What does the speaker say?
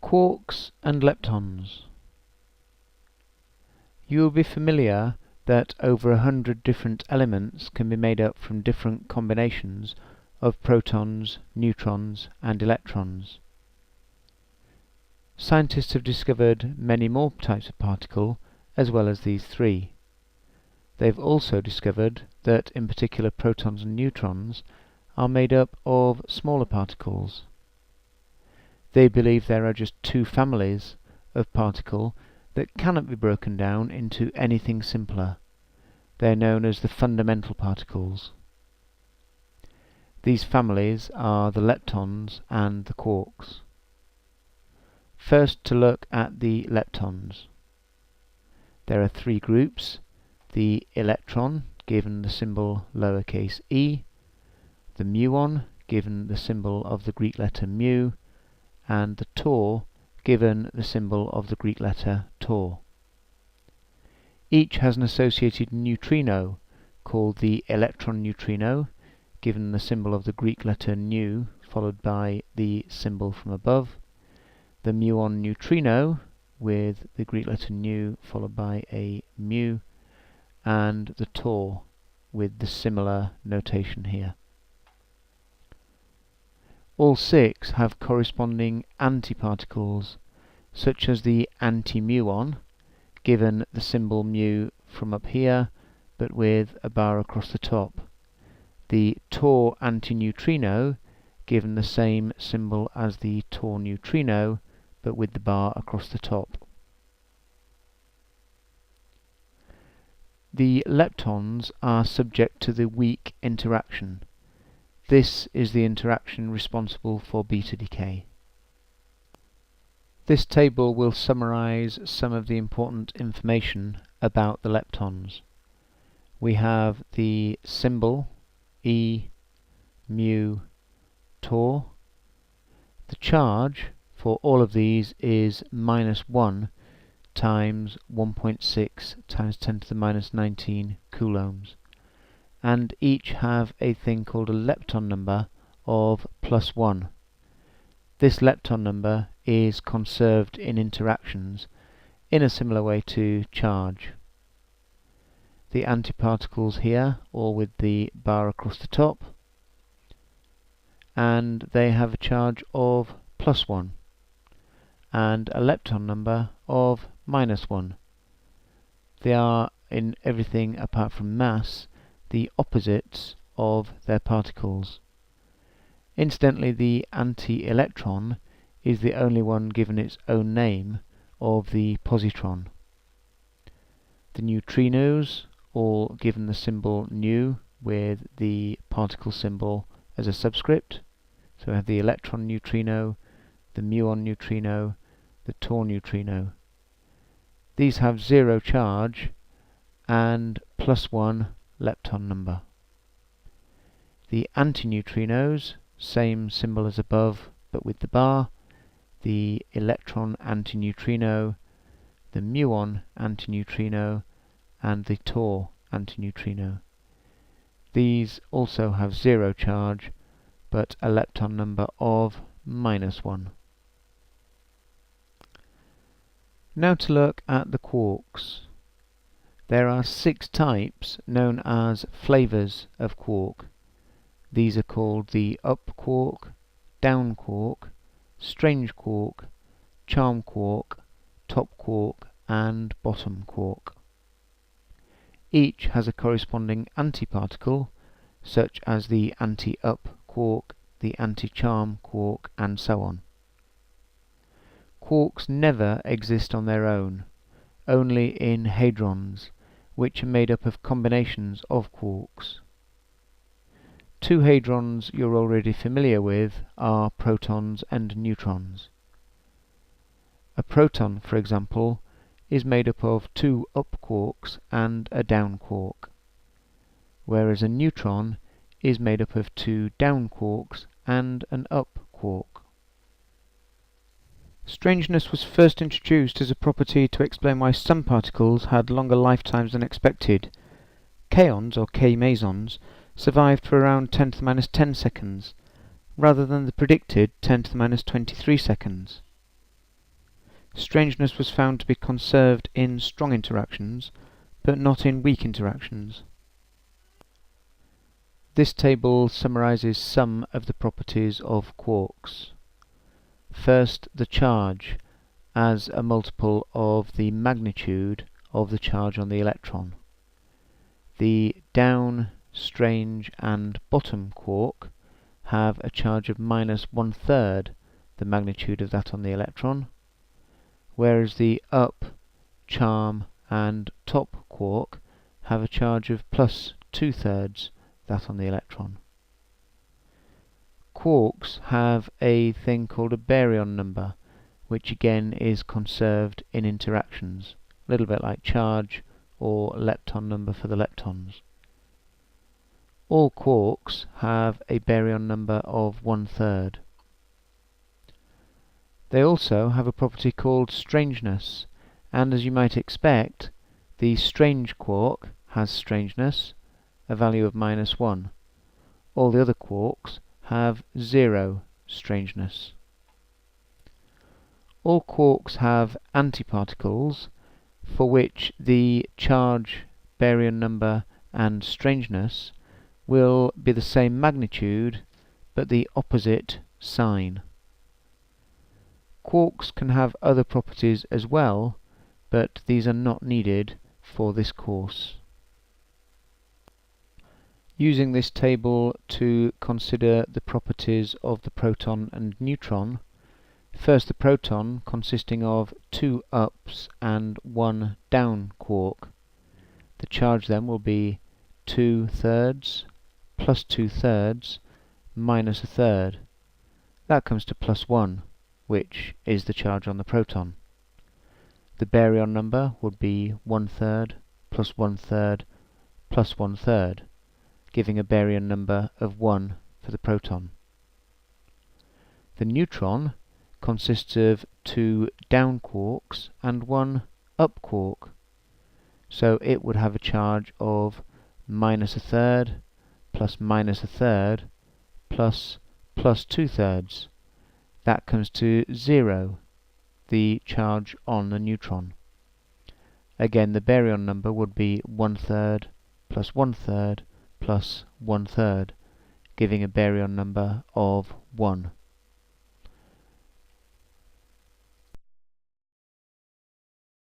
Quarks and leptons. You will be familiar that over 100 different elements can be made up from different combinations of protons, neutrons and electrons. Scientists have discovered many more types of particle as well as these three. They've also discovered that in particular protons and neutrons are made up of smaller particles. They believe there are just two families of particle that cannot be broken down into anything simpler. They are known as the fundamental particles. These families are the leptons and the quarks. First, to look at the leptons. There are three groups: the electron, given the symbol lowercase e, the muon, given the symbol of the Greek letter mu, and the tor, given the symbol of the Greek letter tor. Each has an associated neutrino called the electron neutrino, given the symbol of the Greek letter nu followed by the symbol from above, the muon neutrino with the Greek letter nu followed by a mu, and the tor with the similar notation here. All six have corresponding antiparticles, such as the anti-muon, given the symbol mu from up here, but with a bar across the top. The tor antineutrino, given the same symbol as the tor neutrino, but with the bar across the top. The leptons are subject to the weak interaction. This is the interaction responsible for beta decay. This table will summarize some of the important information about the leptons. We have the symbol E, mu, tor. The charge for all of these is -1 times 1.6 times 10 to the minus 19 coulombs, and each have a thing called a lepton number of +1. This lepton number is conserved in interactions in a similar way to charge. The antiparticles here, all with the bar across the top, and they have a charge of +1 and a lepton number of -1. They are, in everything apart from mass, the opposites of their particles. Incidentally, the anti-electron is the only one given its own name of the positron. The neutrinos, all given the symbol nu with the particle symbol as a subscript. So we have the electron neutrino, the muon neutrino, the tor neutrino. These have 0 charge and +1 lepton number. The antineutrinos, same symbol as above but with the bar, the electron antineutrino, the muon antineutrino, and the tor antineutrino. These also have 0 charge but a lepton number of -1. Now to look at the quarks. There are 6 types known as flavors of quark. These are called the up quark, down quark, strange quark, charm quark, top quark, and bottom quark. Each has a corresponding antiparticle, such as the anti-up quark, the anti-charm quark, and so on. Quarks never exist on their own, only in hadrons, which are made up of combinations of quarks. 2 hadrons you're already familiar with are protons and neutrons. A proton, for example, is made up of 2 up quarks and a down quark, whereas a neutron is made up of 2 down quarks and an up quark. Strangeness was first introduced as a property to explain why some particles had longer lifetimes than expected. Kaons, or K-mesons, survived for around 10 to the minus 10 seconds, rather than the predicted 10 to the minus 23 seconds. Strangeness was found to be conserved in strong interactions, but not in weak interactions. This table summarizes some of the properties of quarks. First, the charge as a multiple of the magnitude of the charge on the electron. The down, strange and bottom quark have a charge of minus 1/3 the magnitude of that on the electron, whereas the up, charm and top quark have a charge of plus 2/3 that on the electron. Quarks have a thing called a baryon number, which again is conserved in interactions, a little bit like charge or lepton number for the leptons. All quarks have a baryon number of 1/3. They also have a property called strangeness, and as you might expect, the strange quark has strangeness, a value of -1. All the other quarks have 0 strangeness. All quarks have antiparticles, for which the charge, baryon number and strangeness will be the same magnitude but the opposite sign. Quarks can have other properties as well, but these are not needed for this course. Using this table to consider the properties of the proton and neutron, first the proton consisting of 2 ups and 1 down quark. The charge then will be 2/3 plus 2/3 minus 1/3. That comes to +1, which is the charge on the proton. The baryon number would be 1/3 plus 1/3 plus 1/3, giving a baryon number of 1 for the proton. The neutron consists of 2 down quarks and 1 up quark, so it would have a charge of -1/3 plus -1/3 plus 2/3. That comes to 0, the charge on the neutron. Again, the baryon number would be 1/3 plus 1/3 plus 1/3, giving a baryon number of 1.